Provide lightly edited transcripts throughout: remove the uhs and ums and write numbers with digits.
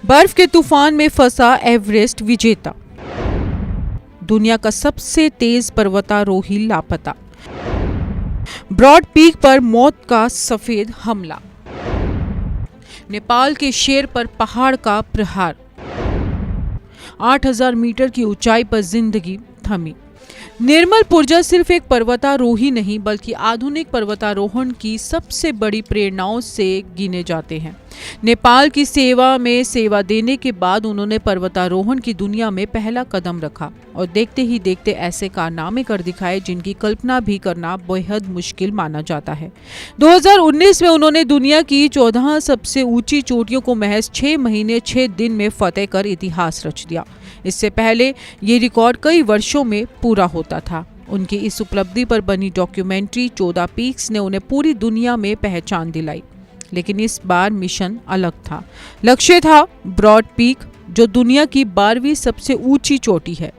बर्फ के तूफान में फंसा एवरेस्ट विजेता। दुनिया का सबसे तेज पर्वतारोही लापता। ब्रॉड पीक पर मौत का सफेद हमला। नेपाल के शेर पर पहाड़ का प्रहार। 8000 मीटर की ऊंचाई पर जिंदगी थमी। निर्मल पुरजा सिर्फ एक पर्वतारोही नहीं बल्कि आधुनिक पर्वतारोहण की सबसे बड़ी प्रेरणाओं से गिने जाते हैं। नेपाल की सेवा में सेवा देने के बाद उन्होंने पर्वतारोहण की दुनिया में पहला कदम रखा और देखते ही देखते ऐसे कारनामे कर दिखाए जिनकी कल्पना भी करना बेहद मुश्किल माना जाता है। 2019 में उन्होंने दुनिया की 14 सबसे ऊंची चोटियों को महज 6 महीने 6 दिन में फतेह कर इतिहास रच दिया। इससे पहले ये रिकॉर्ड कई वर्षों में पूरा होता था। उनकी इस उपलब्धि पर बनी डॉक्यूमेंट्री 14 पीक्स ने उन्हें पूरी दुनिया में पहचान दिलाई। लेकिन इस बार मिशन अलग था। लक्ष्य था ब्रॉड पीक, जो दुनिया की 12वीं सबसे ऊंची चोटी है।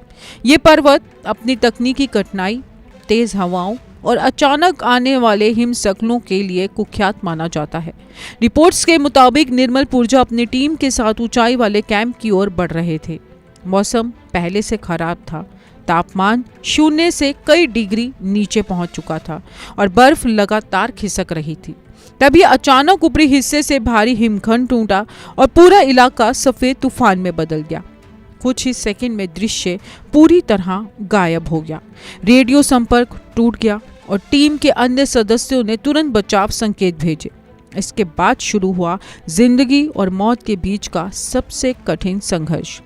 ये पर्वत अपनी तकनीकी कठिनाई, तेज हवाओं और अचानक आने वाले हिमस्खलनों के लिए कुख्यात माना जाता है। रिपोर्ट्स के मुताबिक निर्मल पुरजा अपनी टीम के साथ ऊंचाई वाले कैंप की ओर बढ़ रहे थे। मौसम पहले से खराब था। तापमान 0 से कई डिग्री नीचे पहुंच चुका था और बर्फ लगातार खिसक रही थी। तभी अचानक ऊपरी हिस्से से भारी हिमखंड टूटा और पूरा इलाका सफेद तूफान में बदल गया। कुछ ही सेकंड में दृश्य पूरी तरह गायब हो गया। रेडियो संपर्क टूट गया और टीम के अन्य सदस्यों ने तुरंत बचाव संकेत भेजे। इसके बाद शुरू हुआ जिंदगी और मौत के बीच का सबसे कठिन संघर्ष।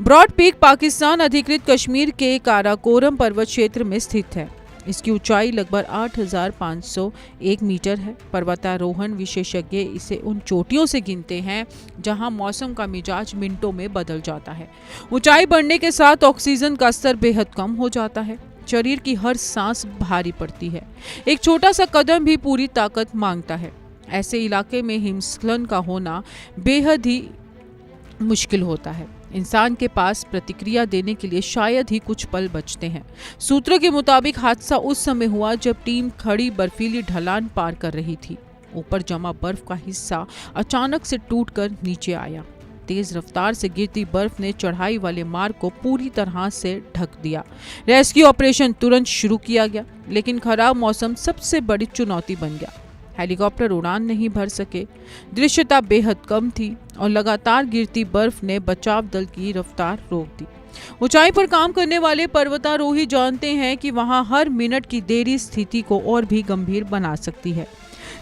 ब्रॉड पीक पाकिस्तान अधिकृत कश्मीर के काराकोरम पर्वत क्षेत्र में स्थित है। इसकी ऊंचाई लगभग 8501 मीटर है। पर्वतारोहण विशेषज्ञ इसे उन चोटियों से गिनते हैं जहां मौसम का मिजाज मिनटों में बदल जाता है। ऊंचाई बढ़ने के साथ ऑक्सीजन का स्तर बेहद कम हो जाता है। शरीर की हर सांस भारी पड़ती है। एक छोटा सा कदम भी पूरी ताकत मांगता है। ऐसे इलाके में हिमस्खलन का होना बेहद ही मुश्किल होता है। इंसान के पास प्रतिक्रिया देने के लिए शायद ही कुछ पल बचते हैं। सूत्रों के मुताबिक हादसा उस समय हुआ जब टीम खड़ी बर्फीली ढलान पार कर रही थी। ऊपर जमा बर्फ का हिस्सा अचानक से टूटकर नीचे आया। तेज रफ्तार से गिरती बर्फ ने चढ़ाई वाले मार्ग को पूरी तरह से ढक दिया। रेस्क्यू ऑपरेशन तुरंत शुरू किया गया, लेकिन खराब मौसम सबसे बड़ी चुनौती बन गया। हेलीकॉप्टर उड़ान नहीं भर सके, दृश्यता बेहद कम थी और लगातार गिरती बर्फ ने बचाव दल की रफ्तार रोक दी। ऊंचाई पर काम करने वाले पर्वतारोही जानते हैं कि वहां हर मिनट की देरी स्थिति को और भी गंभीर बना सकती है।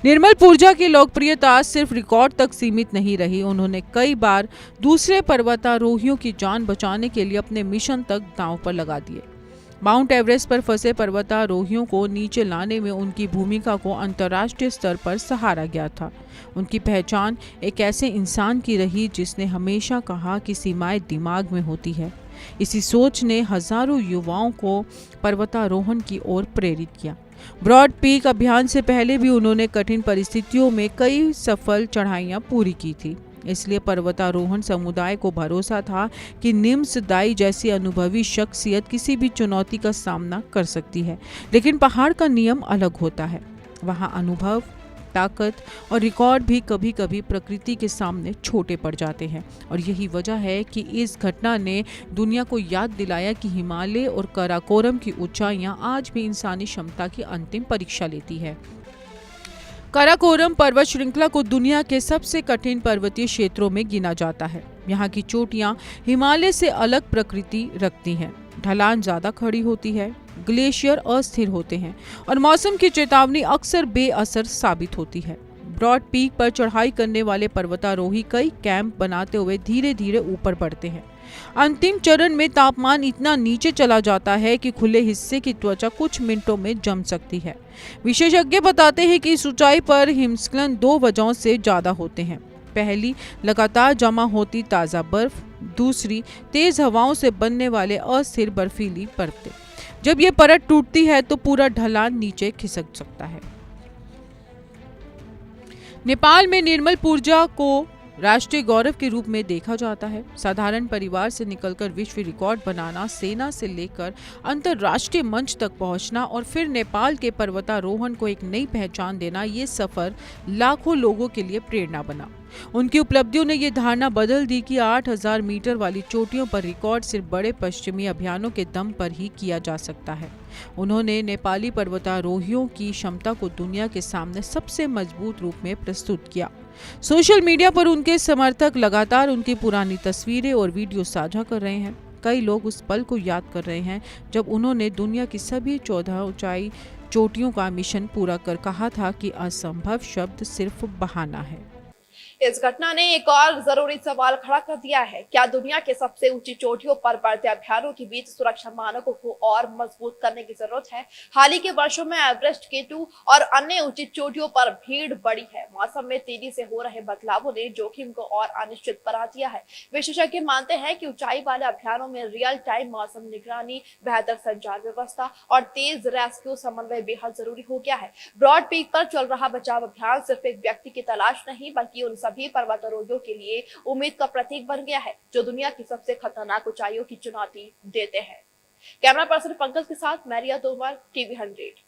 निर्मल पुरजा की लोकप्रियता सिर्फ रिकॉर्ड तक सीमित नहीं रही। उन्होंने कई बार दूसरे पर्वतारोहियों की जान बचाने के लिए अपने मिशन तक दांव पर लगा दिए। माउंट एवरेस्ट पर फंसे पर्वतारोहियों को नीचे लाने में उनकी भूमिका को अंतर्राष्ट्रीय स्तर पर सराहा गया था। उनकी पहचान एक ऐसे इंसान की रही जिसने हमेशा कहा कि सीमाएं दिमाग में होती है। इसी सोच ने हजारों युवाओं को पर्वतारोहण की ओर प्रेरित किया। ब्रॉड पीक अभियान से पहले भी उन्होंने कठिन परिस्थितियों में कई सफल चढ़ाइयां पूरी की थी। इसलिए पर्वतारोहण समुदाय को भरोसा था कि निम्सदाई जैसी अनुभवी शख्सियत किसी भी चुनौती का सामना कर सकती है। लेकिन पहाड़ का नियम अलग होता है। वहाँ अनुभव, ताकत और रिकॉर्ड भी कभी कभी प्रकृति के सामने छोटे पड़ जाते हैं। और यही वजह है कि इस घटना ने दुनिया को याद दिलाया कि हिमालय और काराकोरम की ऊंचाइयां आज भी इंसानी क्षमता की अंतिम परीक्षा लेती है। काराकोरम पर्वत श्रृंखला को दुनिया के सबसे कठिन पर्वतीय क्षेत्रों में गिना जाता है। यहाँ की चोटियाँ हिमालय से अलग प्रकृति रखती हैं। ढलान ज्यादा खड़ी होती है, ग्लेशियर अस्थिर होते हैं और मौसम की चेतावनी अक्सर बेअसर साबित होती है। ब्रॉड पीक पर चढ़ाई करने वाले पर्वतारोही कई कैंप बनाते हुए धीरे धीरे ऊपर बढ़ते हैं। अंतिम चरण में तापमान इतना नीचे चला जाता है कि खुले हिस्से की त्वचा कुछ मिनटों में जम सकती है। विशेषज्ञ बताते हैं कि इस ऊंचाई पर हिमस्खलन 2 वजहों से ज्यादा होते हैं। पहली, लगातार जमा होती ताज़ा बर्फ। दूसरी, तेज हवाओं से बनने वाले अस्थिर बर्फीली परतें। जब ये परत टूटती है तो पूरा ढलान नीचे खिसक सकता है। नेपाल में निर्मल पुरजा को राष्ट्रीय गौरव के रूप में देखा जाता है। साधारण परिवार से निकलकर विश्व रिकॉर्ड बनाना, सेना से लेकर अंतर्राष्ट्रीय मंच तक पहुंचना और फिर नेपाल के पर्वतारोहण को एक नई पहचान देना, ये सफर लाखों लोगों के लिए प्रेरणा बना। उनकी उपलब्धियों ने ये धारणा बदल दी कि 8000 मीटर वाली चोटियों पर रिकॉर्ड सिर्फ बड़े पश्चिमी अभियानों के दम पर ही किया जा सकता है। उन्होंने नेपाली पर्वतारोहियों की क्षमता को दुनिया के सामने सबसे मजबूत रूप में प्रस्तुत किया। सोशल मीडिया पर उनके समर्थक लगातार उनकी पुरानी तस्वीरें और वीडियो साझा कर रहे हैं। कई लोग उस पल को याद कर रहे हैं जब उन्होंने दुनिया की सभी 14 ऊंचाई चोटियों का मिशन पूरा कर कहा था कि असंभव शब्द सिर्फ बहाना है। इस घटना ने एक और जरूरी सवाल खड़ा कर दिया है, क्या दुनिया के सबसे ऊंची चोटियों पर बढ़ते अभियानों के बीच सुरक्षा मानकों को और मजबूत करने की जरूरत है। हाल ही के वर्षों में एवरेस्ट, K2 और अन्य ऊंची चोटियों पर भीड़ बढ़ी है। मौसम में तेजी से हो रहे बदलावों ने जोखिम को और अनिश्चित बना दिया है। विशेषज्ञ मानते हैं कि ऊंचाई वाले अभियानों में रियल टाइम मौसम निगरानी, बेहतर संचार व्यवस्था और तेज रेस्क्यू समन्वय बेहद जरूरी हो गया है। ब्रॉड पीक पर चल रहा बचाव अभियान सिर्फ एक व्यक्ति की तलाश नहीं, बल्कि उन सभी पर्वतारोहियों के लिए उम्मीद का प्रतीक बन गया है जो दुनिया की सबसे खतरनाक ऊंचाइयों की चुनौती देते हैं। कैमरा पर्सन पंकज के साथ मैरिया तोमर, TV 100।